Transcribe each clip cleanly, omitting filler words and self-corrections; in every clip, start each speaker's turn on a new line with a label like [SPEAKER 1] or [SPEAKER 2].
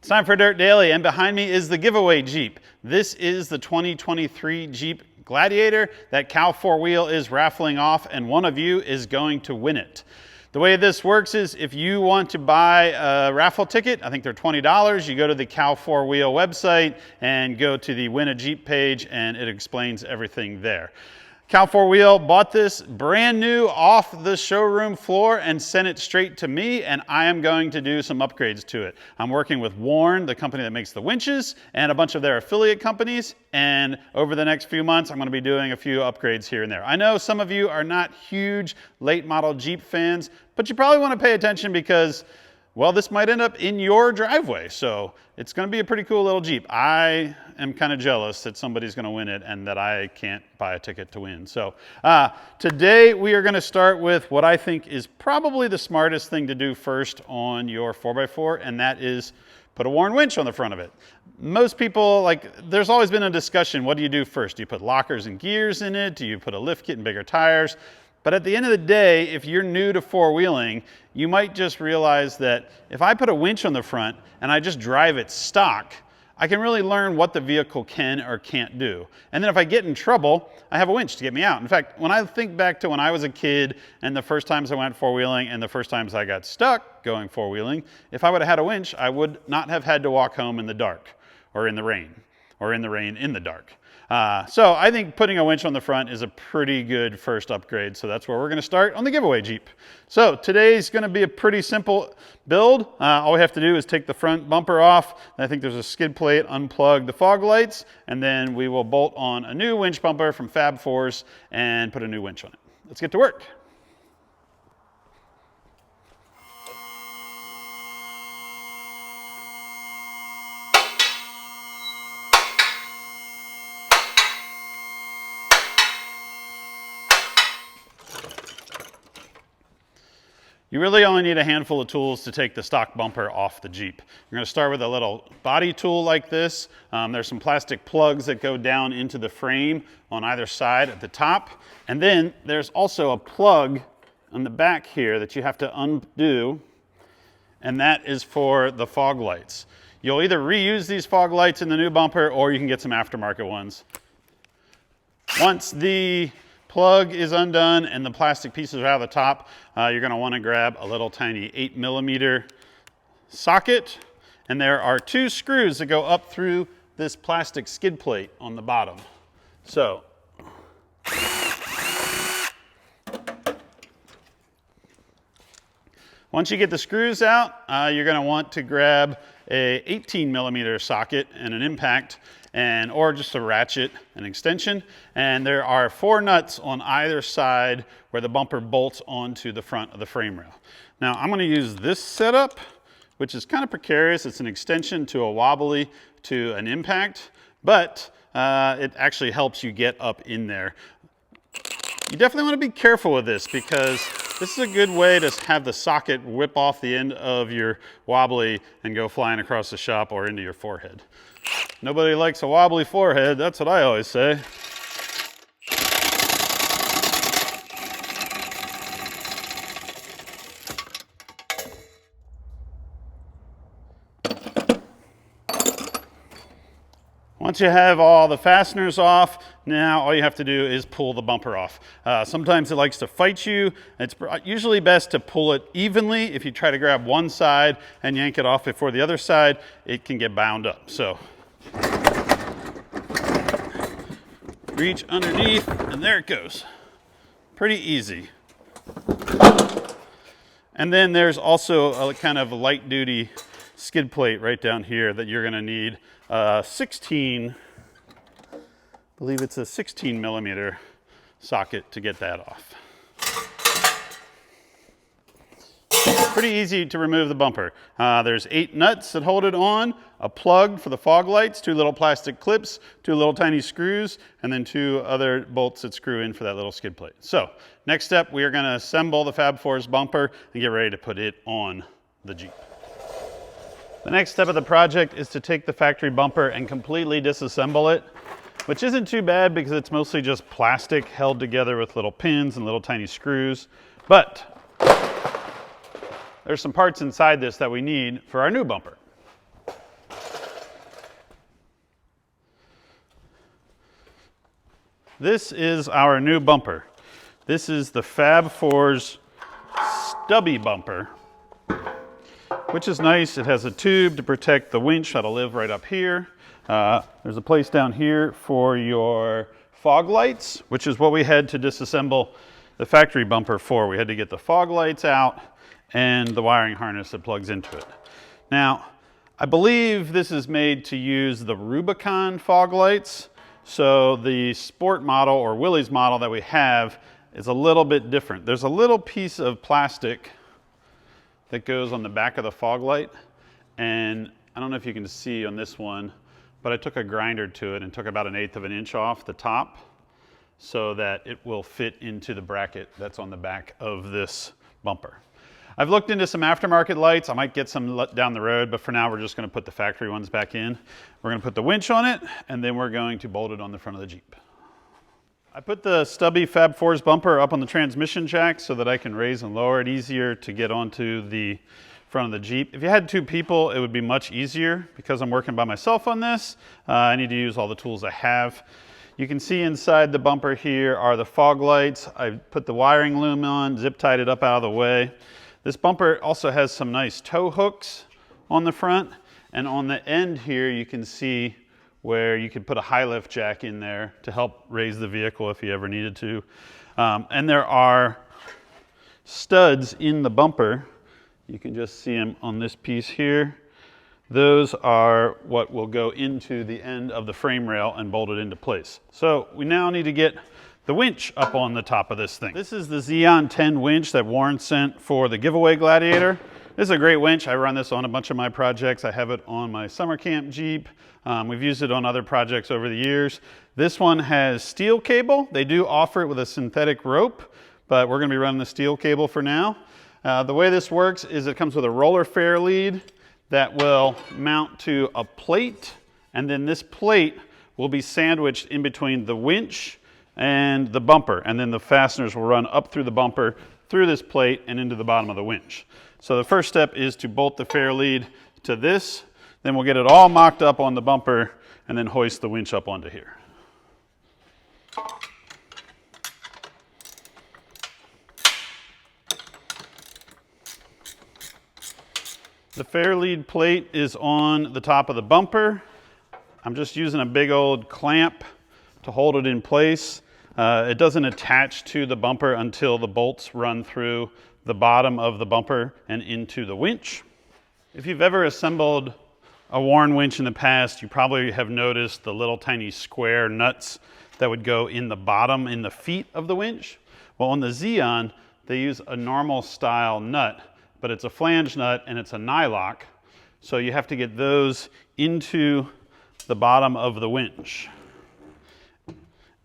[SPEAKER 1] It's time for Dirt Daily, and behind me is the giveaway Jeep. This is the 2023 Jeep Gladiator that Cal 4-Wheel is raffling off, and one of you is going to win it. The way this works is if you want to buy a raffle ticket, I think they're $20, you go to the Cal 4-Wheel website and go to the Win a Jeep page, and it explains everything there. Cal 4-Wheel bought this brand new off the showroom floor and sent it straight to me, and I am going to do some upgrades to it. I'm working with Warn, the company that makes the winches, and a bunch of their affiliate companies, and over the next few months I'm going to be doing a few upgrades here and there. I know some of you are not huge late model Jeep fans, but you probably want to pay attention because, well, this might end up in your driveway, so it's going to be a pretty cool little Jeep. I am kind of jealous that somebody's going to win it and that I can't buy a ticket to win. So today we are going to start with what I think is probably the smartest thing to do first on your 4x4, and that is put a Warn winch on the front of it. Most people, there's always been a discussion, what do you do first? Do you put lockers and gears in it? Do you put a lift kit and bigger tires? But at the end of the day, if you're new to four-wheeling, you might just realize that if I put a winch on the front and I just drive it stock, I can really learn what the vehicle can or can't do. And then if I get in trouble, I have a winch to get me out. In fact, when I think back to when I was a kid and the first times I went four-wheeling and the first times I got stuck going four-wheeling, if I would have had a winch, I would not have had to walk home in the dark or in the rain or in the rain in the dark. So I think putting a winch on the front is a pretty good first upgrade. So that's where we're going to start on the giveaway Jeep. So today's going to be a pretty simple build. All we have to do is take the front bumper off. I think there's a skid plate, unplug the fog lights, and then we will bolt on a new winch bumper from Fab Fours and put a new winch on it. Let's get to work. You really only need a handful of tools to take the stock bumper off the Jeep. You're going to start with a little body tool like this. There's some plastic plugs that go down into the frame on either side at the top. And then there's also a plug on the back here that you have to undo, and that is for the fog lights. You'll either reuse these fog lights in the new bumper or you can get some aftermarket ones. Once the plug is undone and the plastic pieces are out of the top, you're going to want to grab a little tiny 8mm socket, and there are two screws that go up through this plastic skid plate on the bottom. So once you get the screws out, you're going to want to grab a 18mm socket and an impact, or just a ratchet, an extension, and there are 4 nuts on either side where the bumper bolts onto the front of the frame rail. Now I'm going to use this setup, which is kind of precarious. It's an extension to a wobbly to an impact, but it actually helps you get up in there. You definitely want to be careful with this because this is a good way to have the socket whip off the end of your wobbly and go flying across the shop or into your forehead. Nobody likes a wobbly forehead, that's what I always say. Once you have all the fasteners off, now all you have to do is pull the bumper off. Sometimes it likes to fight you. It's usually best to pull it evenly. If you try to grab one side and yank it off before the other side, it can get bound up. So reach underneath and there it goes. Pretty easy. And then there's also a kind of light duty skid plate right down here that you're going to need 16, I believe it's a 16mm socket to get that off. Pretty easy to remove the bumper. There's 8 nuts that hold it on, a plug for the fog lights, 2 little plastic clips, 2 little tiny screws, and then 2 other bolts that screw in for that little skid plate. So next step, we are going to assemble the Fab Fours bumper and get ready to put it on the Jeep. The next step of the project is to take the factory bumper and completely disassemble it, which isn't too bad because it's mostly just plastic held together with little pins and little tiny screws. But there's some parts inside this that we need for our new bumper. This is our new bumper. This is the Fab Fours Stubby Bumper, which is nice. It has a tube to protect the winch that'll live right up here. There's a place down here for your fog lights, which is what we had to disassemble the factory bumper for. We had to get the fog lights out and the wiring harness that plugs into it. Now, I believe this is made to use the Rubicon fog lights. So the sport model or Willys model that we have is a little bit different. There's a little piece of plastic that goes on the back of the fog light. And I don't know if you can see on this one, but I took a grinder to it and took about 1/8 of an inch off the top so that it will fit into the bracket that's on the back of this bumper. I've looked into some aftermarket lights. I might get some down the road, but for now we're just going to put the factory ones back in. We're going to put the winch on it, and then we're going to bolt it on the front of the Jeep. I put the stubby Fab Fours bumper up on the transmission jack so that I can raise and lower it easier to get onto the front of the Jeep. If you had 2 people, it would be much easier. Because I'm working by myself on this, I need to use all the tools I have. You can see inside the bumper here are the fog lights. I put the wiring loom on, zip tied it up out of the way. This bumper also has some nice tow hooks on the front, and on the end here you can see where you could put a high lift jack in there to help raise the vehicle if you ever needed to. And there are studs in the bumper. You can just see them on this piece here. Those are what will go into the end of the frame rail and bolt it into place. So we now need to get the winch up on the top of this thing. This is the Zeon 10 winch that Warren sent for the giveaway Gladiator. This is a great winch. I run this on a bunch of my projects. I have it on my summer camp Jeep. We've used it on other projects over the years. This one has steel cable. They do offer it with a synthetic rope, but we're gonna be running the steel cable for now. The way this works is it comes with a roller fair lead that will mount to a plate, and then this plate will be sandwiched in between the winch and the bumper, and then the fasteners will run up through the bumper, through this plate, and into the bottom of the winch. So the first step is to bolt the fair lead to this, then we'll get it all mocked up on the bumper, and then hoist the winch up onto here. The fair lead plate is on the top of the bumper. I'm just using a big old clamp to hold it in place. It doesn't attach to the bumper until the bolts run through the bottom of the bumper and into the winch. If you've ever assembled a Warn winch in the past, you probably have noticed the little tiny square nuts that would go in the bottom, in the feet of the winch. Well, on the Zeon, they use a normal style nut, but it's a flange nut and it's a nylock. So you have to get those into the bottom of the winch.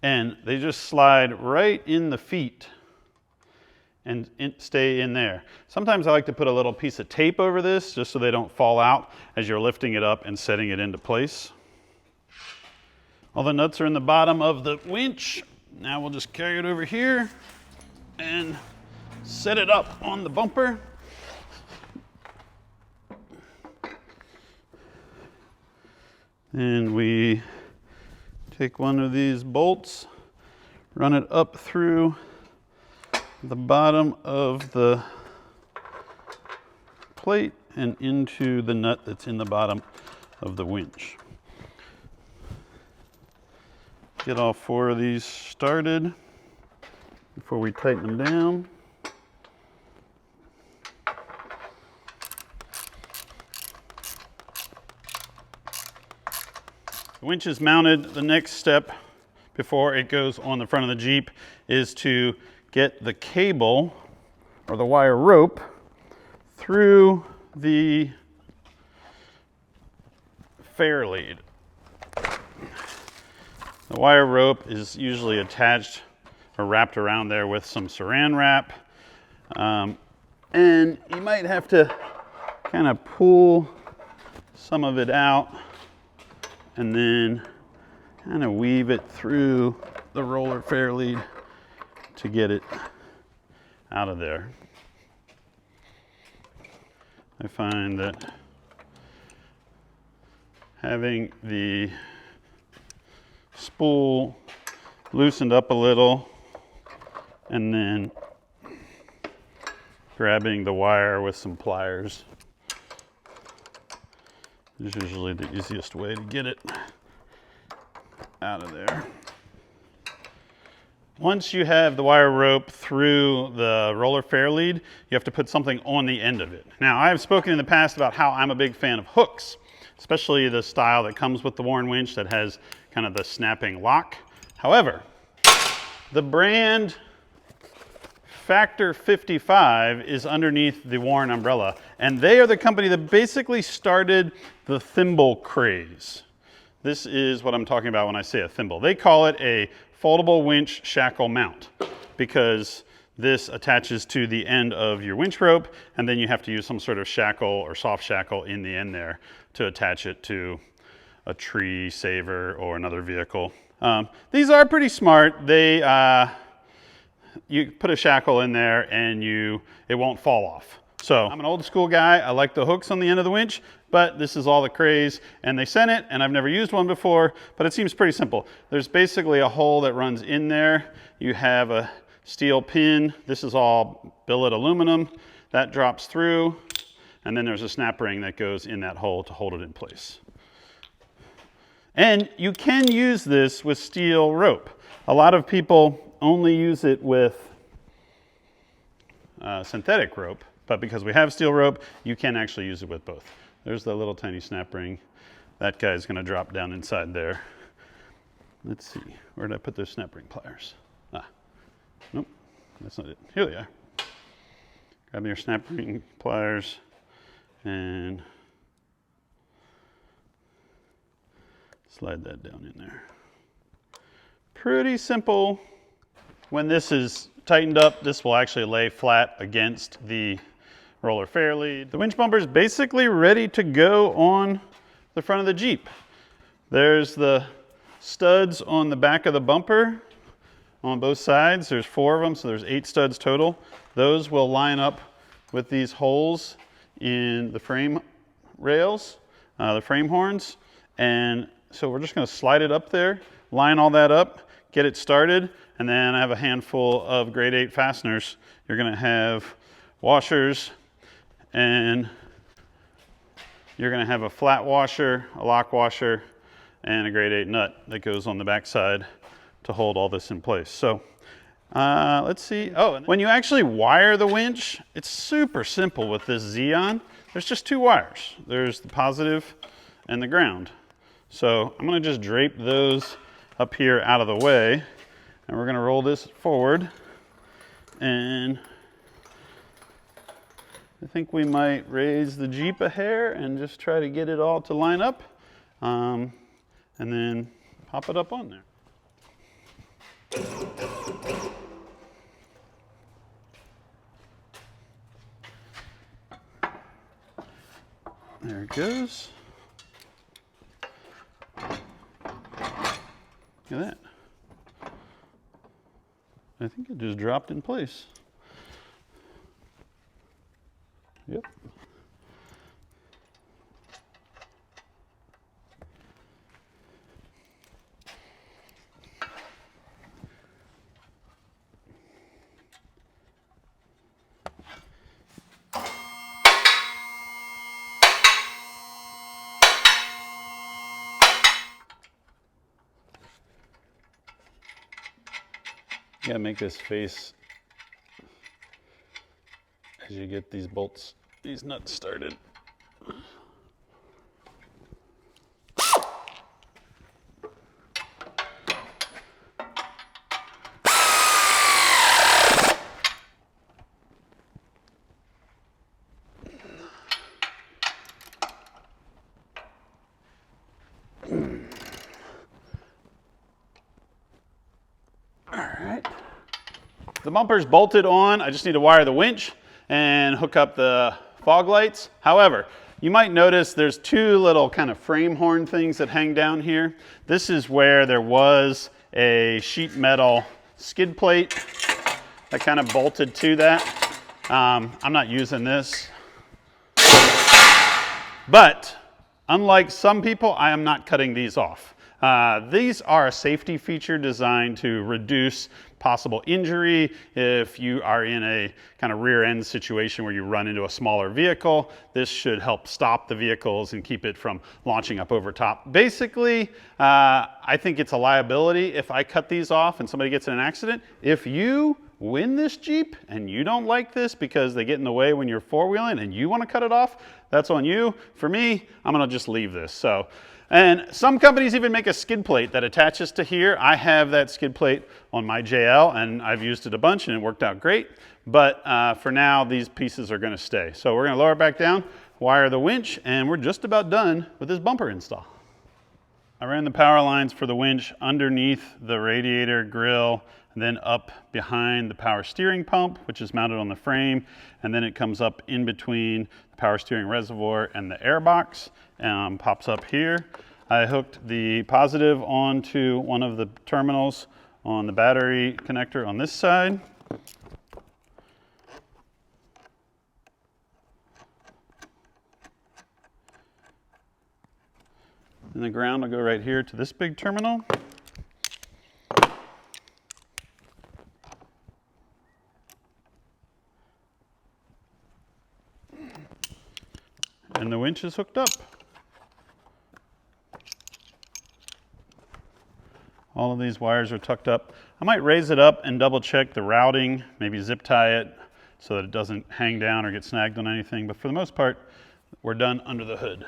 [SPEAKER 1] And they just slide right in the feet and stay in there. Sometimes I like to put a little piece of tape over this just so they don't fall out as you're lifting it up and setting it into place. All the nuts are in the bottom of the winch. Now we'll just carry it over here and set it up on the bumper. And we take one of these bolts, run it up through the bottom of the plate and into the nut that's in the bottom of the winch. Get all 4 of these started before we tighten them down. The winch is mounted. The next step before it goes on the front of the Jeep is to get the cable or the wire rope through the fair lead. The wire rope is usually attached or wrapped around there with some saran wrap. And you might have to kind of pull some of it out and then kind of weave it through the roller fair lead to get it out of there. I find that having the spool loosened up a little, and then grabbing the wire with some pliers is usually the easiest way to get it out of there. Once you have the wire rope through the roller fair lead, you have to put something on the end of it. Now, I have spoken in the past about how I'm a big fan of hooks, especially the style that comes with the Warn winch that has kind of the snapping lock. However, the brand Factor 55 is underneath the Warn umbrella, and they are the company that basically started the thimble craze. This is what I'm talking about when I say a thimble. They call it a foldable winch shackle mount because this attaches to the end of your winch rope, and then you have to use some sort of shackle or soft shackle in the end there to attach it to a tree saver or another vehicle. These are pretty smart. You put a shackle in there and it won't fall off. So I'm an old school guy. I like the hooks on the end of the winch, but this is all the craze, and they sent it, and I've never used one before, but it seems pretty simple. There's basically a hole that runs in there. You have a steel pin. This is all billet aluminum. That drops through, and then there's a snap ring that goes in that hole to hold it in place. And you can use this with steel rope. A lot of people only use it with synthetic rope, but because we have steel rope, you can actually use it with both. There's the little tiny snap ring. That guy's gonna drop down inside there. Let's see, where did I put those snap ring pliers? Nope, that's not it. Here they are. Grab your snap ring pliers and slide that down in there. Pretty simple. When this is tightened up, this will actually lay flat against the roller fair lead. The winch bumper is basically ready to go on the front of the Jeep. There's the studs on the back of the bumper on both sides. There's 4 of them, so there's 8 studs total. Those will line up with these holes in the frame rails, the frame horns. And so we're just gonna slide it up there, line all that up, get it started, and then I have a handful of grade 8 fasteners. You're gonna have washers, and you're gonna have a flat washer, a lock washer, and a grade 8 nut that goes on the back side to hold all this in place. So let's see. Oh, and when you actually wire the winch, it's super simple with this Zeon. There's just 2 wires. There's the positive and the ground. So I'm gonna just drape those up here out of the way, and we're gonna roll this forward, and I think we might raise the Jeep a hair and just try to get it all to line up, and then pop it up on there. There it goes. Look at that. I think it just dropped in place. Yep. You gotta make this face as you get these bolts, these nuts started. The bumper's bolted on. I just need to wire the winch and hook up the fog lights. However, you might notice there's 2 little kind of frame horn things that hang down here. This is where there was a sheet metal skid plate that kind of bolted to that. I'm not using this. But unlike some people, I am not cutting these off. These are a safety feature designed to reduce possible injury if you are in a kind of rear end situation where you run into a smaller vehicle. This should help stop the vehicles and keep it from launching up over top. Basically, I think it's a liability if I cut these off and somebody gets in an accident. If you win this Jeep and you don't like this because they get in the way when you're four-wheeling and you want to cut it off, that's on you. For me, I'm going to just leave this. And some companies even make a skid plate that attaches to here. I have that skid plate on my JL and I've used it a bunch and it worked out great. But for now, these pieces are going to stay. So we're going to lower it back down, wire the winch, and we're just about done with this bumper install. I ran the power lines for the winch underneath the radiator grill, and then up behind the power steering pump, which is mounted on the frame, and then it comes up in between the power steering reservoir and the air box, pops up here. I hooked the positive onto one of the terminals on the battery connector on this side. And the ground will go right here to this big terminal. And the winch is hooked up. All of these wires are tucked up. I might raise it up and double check the routing, maybe zip tie it so that it doesn't hang down or get snagged on anything. But for the most part, we're done under the hood.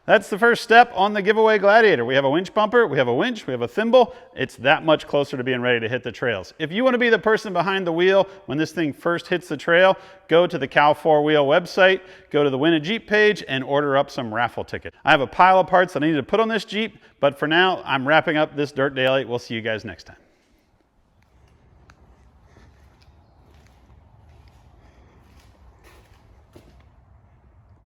[SPEAKER 1] That's the first step on the giveaway Gladiator. We have a winch bumper, we have a winch, we have a thimble. It's that much closer to being ready to hit the trails. If you want to be the person behind the wheel when this thing first hits the trail, go to the Cal 4-Wheel website, go to the Win a Jeep page, and order up some raffle tickets. I have a pile of parts that I need to put on this Jeep, but for now, I'm wrapping up this Dirt Daily. We'll see you guys next time.